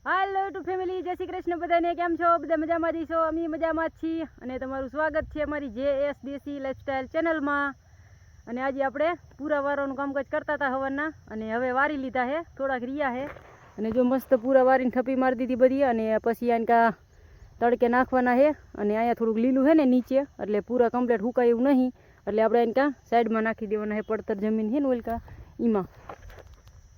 હાલો two family, જય શ્રી કૃષ્ણ બધાને. કેમ છો? બધા મજામાં જ છો? અમે મજામાં જ છીએ અને તમારું સ્વાગત છે અમારી JS દેશી લાઈફસ્ટાઈલ ચેનલમાં. અને આજે આપણે પૂરા વારોનું કામકાજ કરતા હતા હવારના, અને હવે વારી લીધા છે, થોડાક રહ્યા છે. અને જો મસ્ત પૂરા વારીને થપ્પી મારી દીધી બધી, અને પછી આનકા તડકે નાખવાના છે. અને અહીંયા થોડુંક લીલું છે ને નીચે, એટલે પૂરા કમ્પ્લીટ સુકાય એવું નહીં, એટલે આપણે આનકા સાઈડમાં નાખી દેવાના છે. પડતર જમીન છે ને ઓલકા એમાં.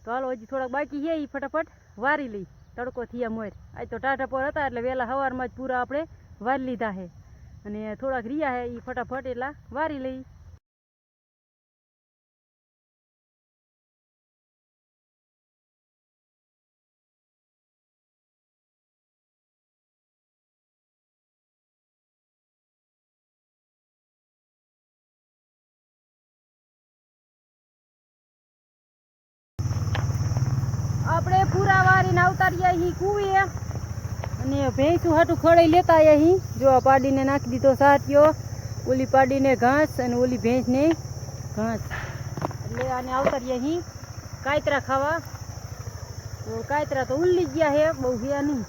તો હાલો, હજી થોડાક બાકી છે, એ ફટાફટ વારી લઈ. તડકો થયા મોર આજ તો ટાટા પર હતા, એટલે વહેલા સવારમાં જ પૂરા આપણે વારી લીધા છે. અને થોડાક રહ્યા છે, એ ફટાફટ એટલા વારી લઈ. આપણે પૂરા વારીને આવતા રહ્યા અહીં કૂવીએ, અને ભેંસું હાટું ખડાઈ લેતા અહીં. જો આ પાડીને નાખી દીધો સાત્યો, ઓલી પાડીને ઘાસ અને ઓલી ભેંસને ઘાસ. એટલે આને આવતા રહ્યા અહીં કાયતરા ખાવા. તો કાયતરા તો ઉલ્લી ગયા છે, બહુ ગયા નહીં,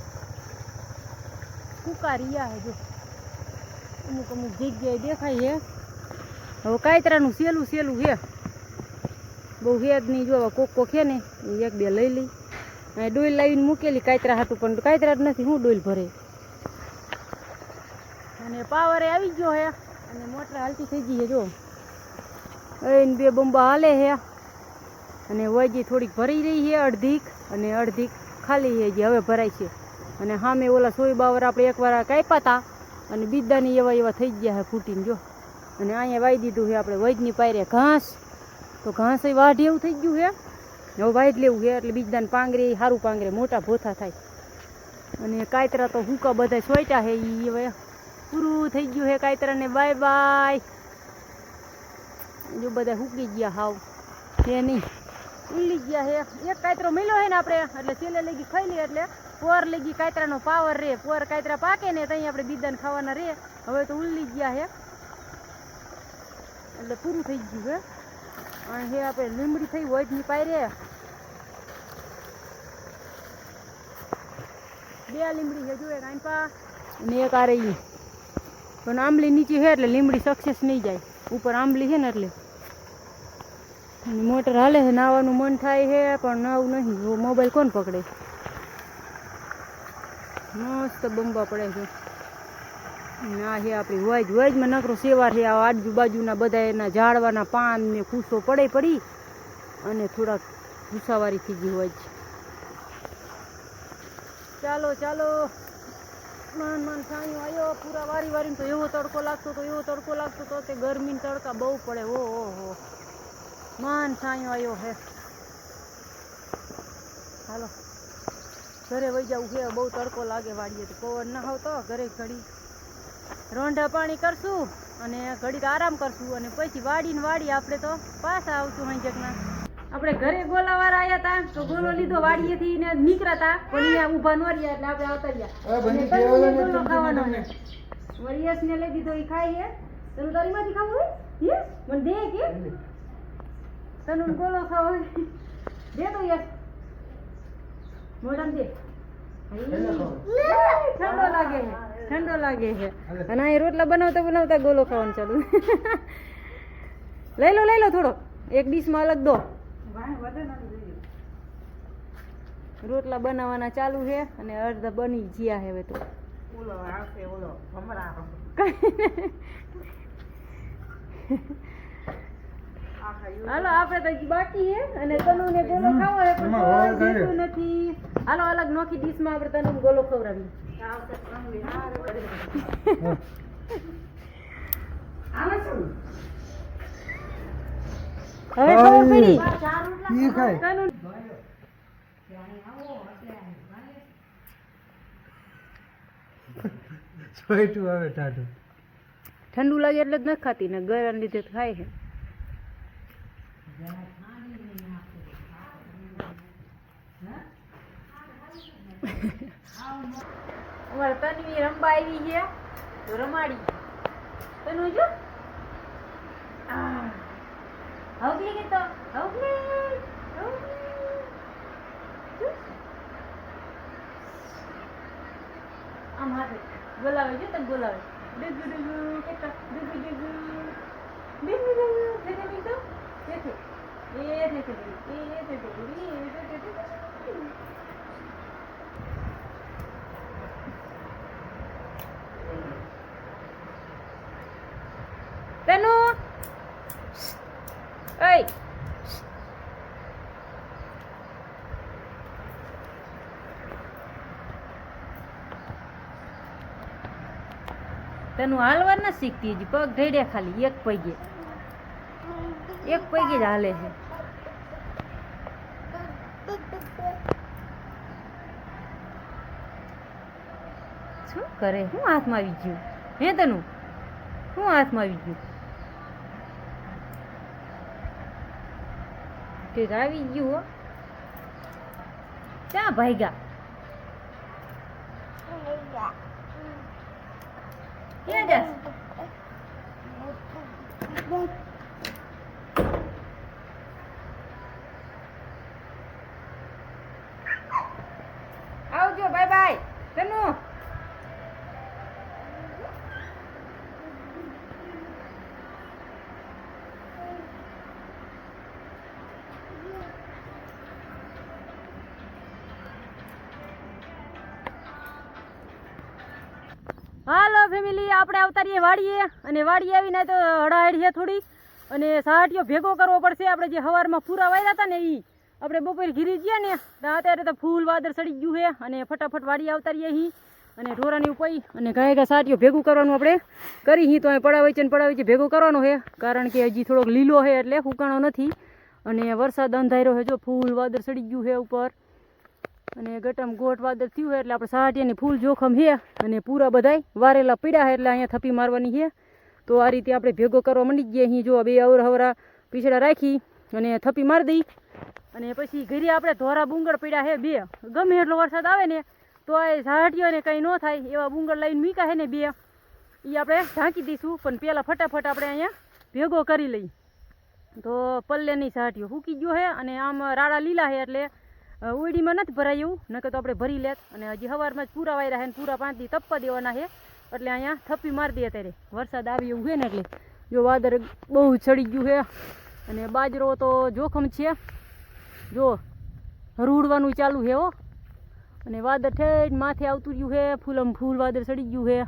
સૂકા રહ્યા છે. જો અમુક અમુક જગ્યાએ દેખાય છે. હવે કાયતરાનું સહેલું સહેલું છે, બહુ હેદ નહીં. જો કોક છે ને એક બે લઈ લઈ. અને ડોલ લાવીને મૂકેલી કાયતરા હાટું, પણ કાયતરા જ નથી, હું ડોલ ભરે. અને પાવરે આવી ગયો છે, અને મોટર હાલતી થઈ ગઈ છે. જો એને બે બંબા હાલે છે, અને વજી થોડીક ભરી રહી છે અડધીક, અને અડધીક ખાલી છે જે હવે ભરાય છે. અને સામે ઓલા સોય બાવર આપણે એકવાર કાપ્યા હતા, અને બીજાની એવા એવા થઈ ગયા છે ફૂટીને. જો અને અહીંયા વાઈ દીધું છે આપણે વજની પાયરે ઘાસ. તો ઘાસ એ વાઢી એવું થઈ ગયું છે, હવે વાઢ લેવું છે, એટલે બીજદાને પાંગરે સારું પાંગરે, મોટા ભોથા થાય. અને કાયતરા તો હુકા બધા સોયટા છે, એ હવે પૂરું થઈ ગયું છે કાયતરાને. Bye bye. જો બધા હુકી ગયા હાવ છે નહીં, ઉલ્લી ગયા છે. એક કાયતરો મળ્યો છે ને આપણે, એટલે છેલ્લે લગી ખાઈ લઈએ, એટલે પોર લગી કાયતરાનો પાવર રે. પોર કાયતરા પાકે ને ત્યાં આપણે બીજાને ખાવાના રે. હવે તો ઉલ્લી ગયા છે, એટલે પૂરું થઈ ગયું છે. અહીં હે આપણે લીમડી થઈ વજની પાયરે, બે લીમડી છે. જો એક આંપા અને એક આ રહી. પણ આંબલી નીચે છે એટલે લીમડી સક્સેસ નહીં જાય. ઉપર આંબલી છે ને એટલે. મોટર હાલે છે, નાવાનું મન થાય છે, પણ નાવું નહીં. મોબાઈલ કોણ પકડે? મસ્ત બંબા પડે છે. આ છે આપણી વજ. વજમાં નકરો સેવાર છે. આ આજુબાજુના બધા એના ઝાડવાના પાન ને ખુશો પડી, અને થોડાક ભૂસાવારી થઈ ગઈ વજ. ચાલો ચાલો, માન માન છાંયો આવ્યો. પૂરા વારી વારીને તો એવો તડકો લાગતો તો તે ગરમીને તડકા બહુ પડે. ઓહો, માન છાંયો આવ્યો હે. હાલો ઘરે વહી જવું છે, બહુ તડકો લાગે વાડીએ. તો પવન ના આવતો, ઘરે ઘડી રોંઢા પાણી કરશું, અને ઘડીક આરામ કરશું, અને પછી વાડી આપણે તો પાછા આવશું. હંજકના આપણે ઘરે ગોલાવાર આવ્યા હતા, તો ગોલો લીધો વાડીએથી ને નીકળ્યા, પણ અહીંયા ઊભા ન રહ્યા, એટલે આપણે આવતા રહ્યા. ગોલો ખાવાનો વરિયસ ને લઈ દીધો, એ ખાઈ છે. તને તારીમાંથી ખાવું હોય મને દે કે તને ગોલો ખાવો હોય દે તો યાર, મોઢામાં દે. ઠંડો લાગે છે. અને અહીં રોટલા બનાવતા ગોલો ખાવાનું ચાલુ. લઈ લો થોડો, એક ડીશમાં અલગ દો. રોટલા બનાવવાના ચાલુ છે, અને અડધા બની ગયા છે હવે. તો હાલો, આપણે તો બાકી છે, અને તનુને ગોલો ખાવો છે, પણ દેતું નથી. હાલો, અલગ નોખી ડીશમાં આપણે તનુ ગોલો ખવડાવીએ. હવે ખબર પડી. ઠંડુ લાગે એટલે જ નથી ખાતી, ને ગળાને લીધે ખાય છે. અમારે તન્વી રંબા આવી છે, તો રમાડી. તનુ જો હવલી કે તો હવલી આમ હાથે બોલાવે છે તને બોલાવે ડગુ ડગુ કેતા ડગુ ડગુ ડગુ ડગુ થેને બીતો દેખે એ દેખે એ દેખે તનુ એય તનું હાલવા ના શીખતી હજી પગ ઢેડ્યા ખાલી એક પગે જ હાલે છે શું કરે હું હાથમાં આવી ગયું હે તનું હું હાથમાં આવી ગયું કંઈક આવી ગયું હો ક્યાં ભાગ્યા ક્યાં જાસ આવજો બાય બાય તનુ હાલો ફેમિલી આપણે અવતારીએ વાડીએ અને વાડીએ આવીને તો હડાહડ છે થોડી અને સાહટીઓ ભેગો કરવો પડશે આપણે જે સવારમાં પૂરા વાયરા હતા ને એ આપણે બપોરે ઘીરી ગયા ને અત્યારે તો ફૂલ વાદર સડી ગયું છે અને ફટાફટ વાડી અવતારીએ અહીં અને ઢોરાની ઉપાઈ અને ગાય સાહટીઓ ભેગું કરવાનું આપણે કરી અહીં તો અહીં પડાવી ભેગું કરવાનું છે કારણ કે હજી થોડોક લીલો છે એટલે ફૂકાણો નથી અને વરસાદ અંધાર્યો છે જો ફૂલ વાદર સડી ગયું છે ઉપર અને ગટમ ગોટ વાદર થયું છે એટલે આપણે સાહટીયાની ફૂલ જોખમ છે અને પૂરા બધાય વારેલા પીડા છે એટલે અહીંયા થપી મારવાની છે તો આ રીતે આપણે ભેગો કરવા માંડી ગયા અહીં જો બે હવરા પીછડા રાખી અને થપી મારી દઈ અને પછી ઘરે આપણે ધોરા બુંગળ પીડા છે બે ગમે એટલો વરસાદ આવે ને તો આ સાહટીઓને કંઈ ન થાય એવા બુંગળ લઈને મીકા છે ને બે એ આપણે ઢાંકી દઈશું પણ પહેલાં ફટાફટ આપણે અહીંયા ભેગો કરી લઈ તો પલ્લેની સાહટીઓ ફૂકી ગયો છે અને આમ રાડા લીલા છે એટલે ઉડીમાં નથી ભરાય એવું નકર તો આપણે ભરી લેત અને હજી સવારમાં જ પૂરા વાયરા છે ને પૂરા 5 દી તપવા દેવાના છે એટલે અહીંયા થપ્પી મારી દે અત્યારે વરસાદ આવી એવું છે ને એટલે જો વાદર બહુ ચડી ગયું છે અને બાજરો તો જોખમ છે જો હરૂડવાનું ચાલુ છે હો અને વાદર ઠેઠ માથે આવતું રહ્યું છે ફૂલમ ફૂલ વાદર ચડી ગયું છે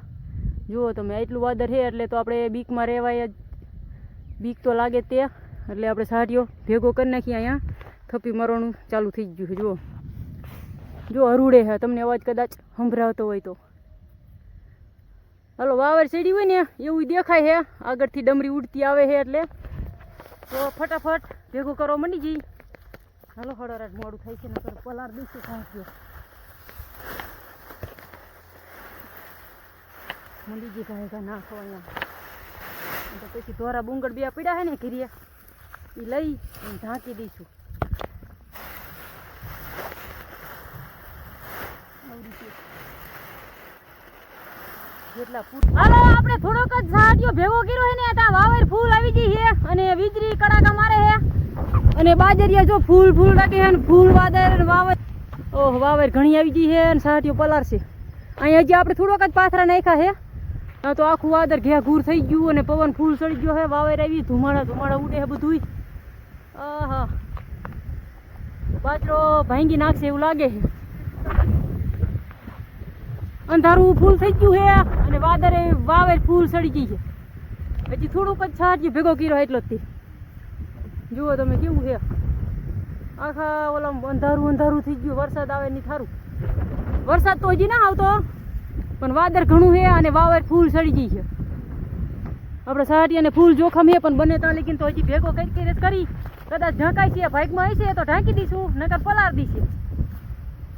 જુઓ તમે એટલું વાદર છે એટલે તો આપણે બીકમાં રહેવાય જ બીક તો લાગે તે એટલે આપણે સાહટીઓ ભેગો કરી નાખીએ અહીંયા થપ્પી મારવાનું ચાલુ થઈ ગયું છે જો હરૂડે છે તમને અવાજ કદાચ સંભળાવતો હોય તો હાલો વાવર ચડી હોય ને એવું દેખાય છે આગળથી ડમરી ઉડતી આવે છે એટલે તો ફટાફટ ભેગું કરવા માંડી જઈ હાલો હળરાટ મોડું થાય છે ને પલાર દઈશું સાહટીઓ મંડી ગઈ કાંઈ નાખો અહીંયા તો પછી ધોરા બુંગળ બે પીડા છે ને ઘીરીએ એ લઈ અને ઢાંકી દઈશું હાલો આપણે થોડોક જ સાહટીઓ ભેગો કર્યો છે ને ત્યાં વાવર ફૂલ આવી ગઈ છે અને વીજળી કડાકા મારે છે અને બાજરિયા જો ફૂલ રાખે છે ને ફૂલ વાદર વાવર ઓહ વાવર ઘણી આવી ગઈ છે અને સાહટીઓ પલારશે અહીંયા હજી આપણે થોડોક જ પાથરા નાખ્યા છે તો આખું વાદર ઘેર ઘૂર થઈ ગયું અને પવન ફૂલ ચડી ગયો છે વાવર આવી ધુમાડા ઉડે છે બધું આહા બાજરો ભાંગી નાખશે એવું લાગે છે અંધારું ફૂલ થઈ ગયું છે અને વાદરે વાવેર ફૂલ સડી ગઈ છે હજી થોડુંક જ સાહટીઓ ભેગો કર્યો એટલો જ જુઓ તમે કેવું છે આખા ઓલા અંધારું થઈ ગયું વરસાદ આવે નહીં થારું વરસાદ તો હજી ના આવતો પણ વાદર ઘણું છે અને વાવેર ફૂલ સડી ગઈ છે આપણે સાહટીયાને ફૂલ જોખમ છે પણ બને ત્યાં લેકિન તો હજી ભેગો કરી કદાચ ઢાંકાય છે ભાગમાં હશે તો ઢાંકી દઈશું નકર પલાર દઈશે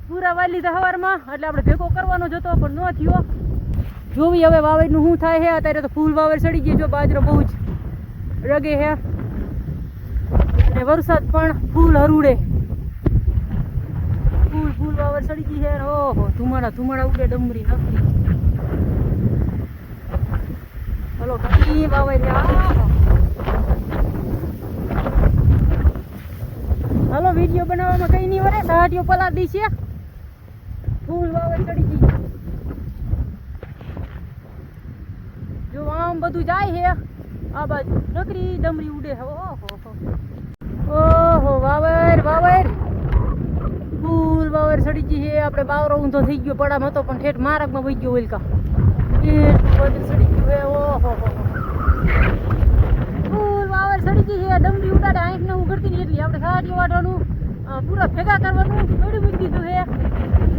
પૂરા વાળી લીધા સવારમાં એટલે આપણે ભેગો કરવાનો જ હતો પણ ન થયો જોવી હવે વાવેરનું શું થાય છે અત્યારે તો ફૂલ વાવેર સડી ગઈ જો બાજરો બહુ જ રગે છે અને વરસાદ પણ ફૂલ હરૂડે ફૂલ વાવેર સડી ગઈ છે ઓહો ધુમાડા ઉડે ડમરી નકરી હલો ઘણી વાવેર હાલો વિડીયો બનાવવામાં કઈ નહીં વરે સાહટીઓ પલાર દઈ છે ફૂલ વાવેર ચડી ગઈ બધું જાય છે આ બાજુ નકરી ડમરી ઉડે છે ઓહો વાવર વાવર ફૂલ વાવર સડી ગઈ છે આપણે બાવરો ઊંધો થઈ ગયો પડામ હતો પણ ઠેઠ માર્ગમાં વહી ગયો ઓલકા એટલું બધું સડી ગયું છે ઓહો ફૂલ વાવર સડી ગઈ છે ડમરી ઉડાડે આંખ ને ઉઘડતી નહીં એટલી આપણે સાડી વાટવાનું પૂરા ભેગા કરવાનું થોડી મૂકી દીધું છે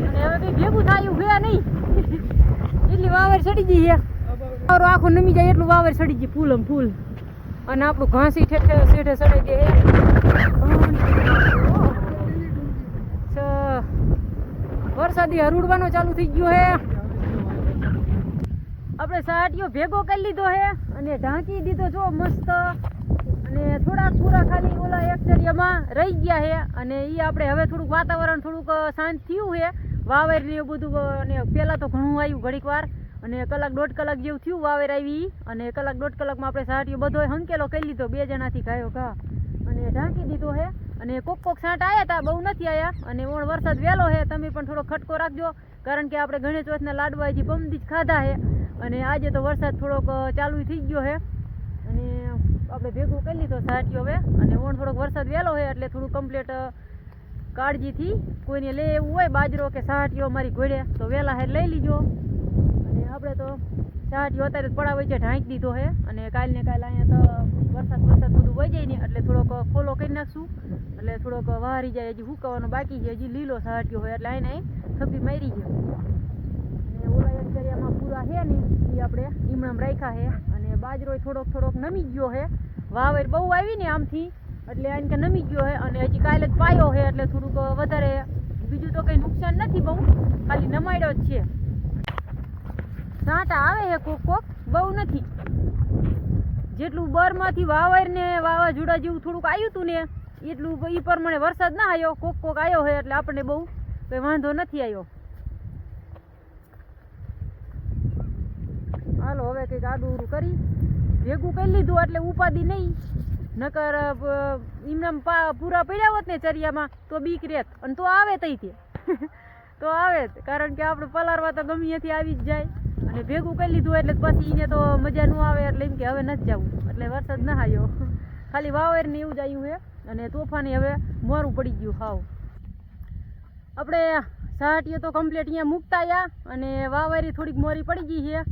અને હવે કંઈ ભેગું થાય એવું છે નહીં એટલી વાવર સડી ગઈ છે વાવરો આખો નમી જાય એટલું વાવર સડી ગઈ ફૂલમ ફૂલ અને આપણું ઘાસી ઠેઠે શેઠે સડાઈ દે વરસાદી હરુડવાનો ચાલુ થઈ ગયો છે આપણે સાટીઓ ભેગો કરી લીધો છે અને ઢાંકી દીધો જો મસ્ત અને થોડાક પૂરા ખાલી ઓલા એક્સેરિયામાં રહી ગયા છે અને એ આપણે હવે થોડુંક વાતાવરણ થોડુંક શાંત થયું છે વાવેર ને એવું બધું અને પહેલાં તો ઘણું આવ્યું ઘડીક વાર અને કલાક દોઢ કલાક જેવું થયું વાવેર આવી અને કલાક દોઢ કલાકમાં આપણે સાટીઓ બધો હંકેલો કરી લીધો 2 જણાથી ગાયો ઘા અને ઢાંકી દીધો છે અને કોક છાંટ આવ્યા હતા બહુ નથી આવ્યા અને ઓણ વરસાદ વહેલો છે તમે પણ થોડો ખટકો રાખજો કારણ કે આપણે ગણેશ ચોથના લાડવા હજી પમદી જ ખાધા છે અને આજે તો વરસાદ થોડોક ચાલુ થઈ ગયો છે અને આપણે ભેગું કરી લીધો સાટીઓ હવે અને ઓણ થોડોક વરસાદ વહેલો છે એટલે થોડું કમ્પ્લીટ કાળજીથી કોઈને લે એવું હોય બાજરો કે સાટીઓ મારી ઘોડે તો વહેલા હેર લઈ લીજો અને આપણે તો સાટીઓ અત્યારે પડાવે છે ઢાંકી દીધો છે અને કાલ ને કાલ અહીંયા તો વરસાદ બધું વહી જાય ને એટલે થોડોક ખોલો કરી નાખશું એટલે થોડોક વારી જાય હજી હુકાવાનો બાકી છે હજી લીલો સાટીઓ હોય એટલે આને થપ્પી મારી ગયો અને ઓલા એક્સેરિયામાં પૂરા છે ને એ આપણે ઈમણામ રાખ્યા છે અને બાજરો થોડોક નમી ગયો છે વાવેર બહુ આવી ને આમથી એટલે આને કે નમી ગયો છે અને હજી કાલે જ પાયો છે એટલે થોડુંક વધારે બીજું તો કંઈ નુકસાન નથી બહુ ખાલી નમાડ્યો જ છે સાંટા આવે છે કોક બહુ નથી જેટલું બરમાંથી વાવર ને વાવાઝોડા જેવું થોડુંક આવ્યું હતું ને એટલું એ પ્રમાણે વરસાદ ના આવ્યો કોક આવ્યો છે એટલે આપણને બહુ કંઈ વાંધો નથી આવ્યો હાલો હવે કંઈક આડું ઉડું કરી ભેગું કરી લીધું એટલે ઉપાધિ નહીં નકર એમનામ પૂરા પડ્યા હોત ને ચરિયામાં તો બીક રહેત અને તો આવે તઈ તો આવે કારણ કે આપણે પલારવા તો ગમે ત્યાંથી આવી જ જાય અને ભેગું કરી લીધું એટલે પછી એને તો મજા ન આવે એટલે એમ કે હવે નથી જવું એટલે વરસાદ ના આવ્યો ખાલી વાવેર ને એવું જ આવ્યું છે અને તોફાની હવે મોરું પડી ગયું હાવ આપણે સાટીઓ તો કમ્પ્લીટ અહીંયા મૂકતા આવ્યા અને વાવેરી થોડીક મોરી પડી ગઈ છે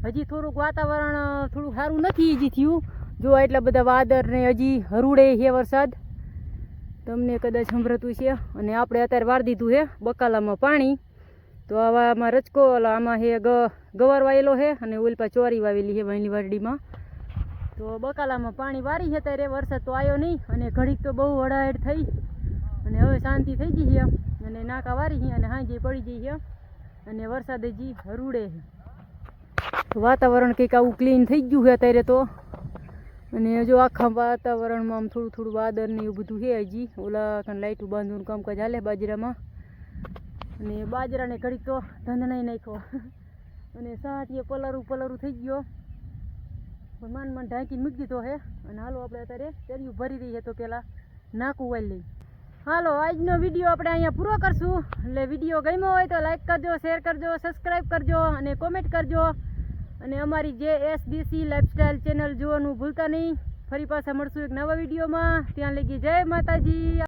હજી થોડુંક વાતાવરણ થોડું સારું નથી હજી થયું જો એટલા બધા વાદળ ને હજી હરુડે છે વરસાદ તમને કદાચ સંભળાતું છે અને આપણે અત્યારે વાર દીધું છે બકાલામાં પાણી તો આમાં રચકો આમાં છે ગવાર વાયેલો છે અને ઓલપા ચોરી વાવેલી છે વહેલી વારડીમાં તો બકાલામાં પાણી વારી છે ત્યારે વરસાદ તો આવ્યો નહીં અને ઘડીક તો બહુ હડાહેડ થઈ અને હવે શાંતિ થઈ ગઈ છે અને નાકા વારી છે અને હાંજે પડી ગઈ છે અને વરસાદ હજી હરુડે છે વાતાવરણ કંઈક આવું ક્લીન થઈ ગયું છે અત્યારે તો અને જો આખા વાતાવરણમાં આમ થોડું વાદળ ને એવું બધું છે હજી ઓલા કાન લાઈટું બાંધવાનું કામકાજ હાલે બાજરામાં અને બાજરાને ઘડીક તો ધંધણાઈ નાખ્યો અને સાટીએ પલારું થઈ ગયો પણ માન ઢાંકીને મૂકી દીધો છે અને હાલો આપણે અત્યારે ચરિયું ભરી રહી છે તો પહેલાં નાકું વાળી લઈ હાલો આજનો વિડીયો આપણે અહીંયા પૂરો કરશું એટલે વિડીયો ગમ્યો હોય તો લાઈક કરજો શેર કરજો સબસ્ક્રાઈબ કરજો અને કોમેન્ટ કરજો અને અમારી JSDC લાઈફસ્ટાઈલ ચેનલ જોવાનું ભૂલતા નહીં ફરી પાછા મળશું એક નવા વિડીયોમાં ત્યાં લગી જય માતાજી.